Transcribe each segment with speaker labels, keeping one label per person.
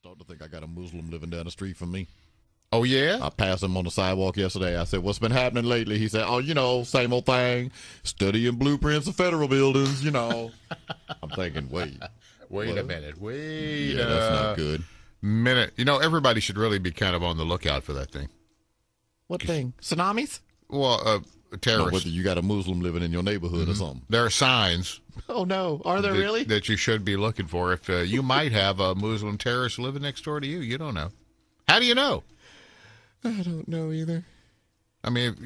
Speaker 1: starting to think I got a Muslim living down the street from me.
Speaker 2: Oh, yeah?
Speaker 1: I passed him on the sidewalk yesterday. I said, what's been happening lately? He said, oh, same old thing. Studying blueprints of federal buildings, I'm thinking, wait
Speaker 2: a minute.
Speaker 1: Yeah, that's not good.
Speaker 2: Minute. Everybody should really be kind of on the lookout for that thing.
Speaker 1: What thing? Tsunamis?
Speaker 2: Well, terrorists.
Speaker 1: No, whether you got a Muslim living in your neighborhood or something.
Speaker 2: There are signs.
Speaker 1: Oh, no. Are there really?
Speaker 2: That you should be looking for. If you might have a Muslim terrorist living next door to you, you don't know. How do you know?
Speaker 1: I don't know either.
Speaker 2: I mean,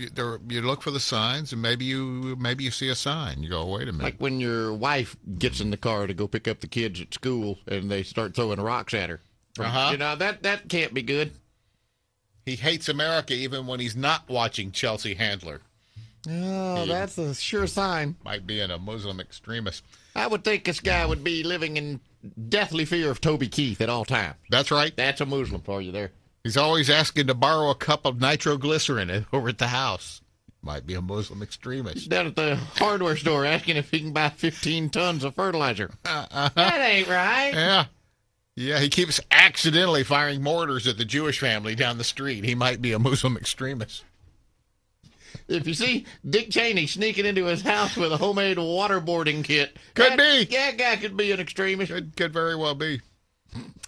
Speaker 2: you look for the signs, and maybe you see a sign. You go, wait a minute.
Speaker 1: Like when your wife gets in the car to go pick up the kids at school, and they start throwing rocks at her. That can't be good.
Speaker 2: He hates America even when he's not watching Chelsea Handler.
Speaker 1: Oh, that's a sure sign.
Speaker 2: Might be a Muslim extremist.
Speaker 1: I would think this guy would be living in deathly fear of Toby Keith at all times.
Speaker 2: That's right.
Speaker 1: That's a Muslim for you there.
Speaker 2: He's always asking to borrow a cup of nitroglycerin over at the house. Might be a Muslim extremist.
Speaker 1: Down at the hardware store asking if he can buy 15 tons of fertilizer. That ain't right.
Speaker 2: Yeah. Yeah, he keeps accidentally firing mortars at the Jewish family down the street. He might be a Muslim extremist.
Speaker 1: If you see Dick Cheney sneaking into his house with a homemade waterboarding kit.
Speaker 2: Could be.
Speaker 1: That guy could be an extremist.
Speaker 2: Could very well be.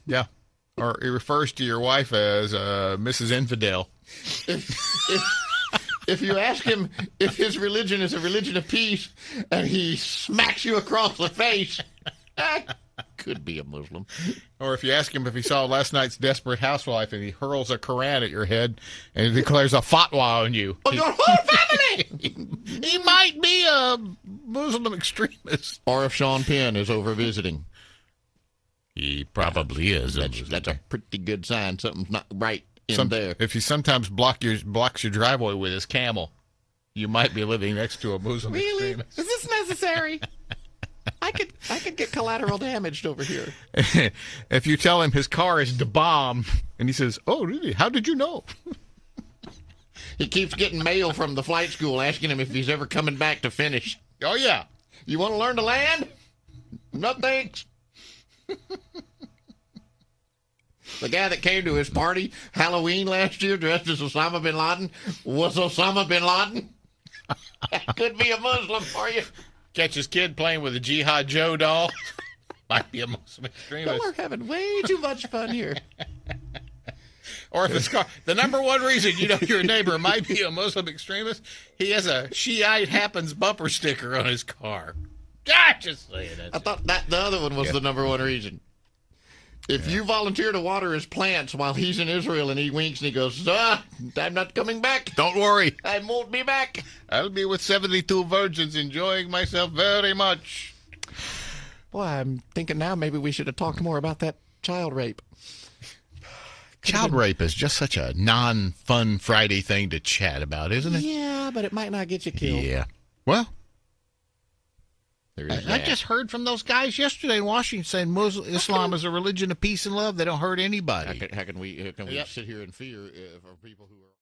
Speaker 2: Yeah. Or he refers to your wife as Mrs. Infidel.
Speaker 1: If you ask him if his religion is a religion of peace and he smacks you across the face, that could be a Muslim.
Speaker 2: Or if you ask him if he saw last night's Desperate Housewife and he hurls a Quran at your head and declares a fatwa on you.
Speaker 1: On your whole family!
Speaker 2: He might be a Muslim extremist.
Speaker 1: Or if Sean Penn is over visiting.
Speaker 2: He probably is.
Speaker 1: That's a pretty good sign. Something's not right in there.
Speaker 2: If he sometimes blocks your driveway with his camel, you might be living next to a Muslim extremist.
Speaker 1: Is this necessary? I could get collateral damaged over here.
Speaker 2: If you tell him his car is bomb, and he says, "Oh, really? How did you know?"
Speaker 1: He keeps getting mail from the flight school asking him if he's ever coming back to finish.
Speaker 2: Oh yeah.
Speaker 1: You want to learn to land? No thanks. The guy that came to his party Halloween last year dressed as Osama bin Laden was Osama bin Laden. That could be a Muslim for you.
Speaker 2: Catch his kid playing with a Jihad Joe doll. Might be a Muslim extremist.
Speaker 1: Y'all are having way too much fun here.
Speaker 2: Or if his car, the number one reason your neighbor might be a Muslim extremist, he has a Shiite Happens bumper sticker on his car. God, just saying it.
Speaker 1: I thought the other one was the number one reason. If you volunteer to water his plants while he's in Israel and he winks and he goes, I'm not coming back.
Speaker 2: Don't worry.
Speaker 1: I won't be back.
Speaker 2: I'll be with 72 virgins enjoying myself very much.
Speaker 1: Boy, I'm thinking now maybe we should have talked more about that child rape.
Speaker 2: Child rape is just such a non-fun Friday thing to chat about, isn't it?
Speaker 1: Yeah, but it might not get you killed.
Speaker 2: Yeah. Well,
Speaker 1: I
Speaker 2: just heard from those guys yesterday in Washington saying Islam is a religion of peace and love. They don't hurt anybody.
Speaker 1: How can we sit here in fear for people who are...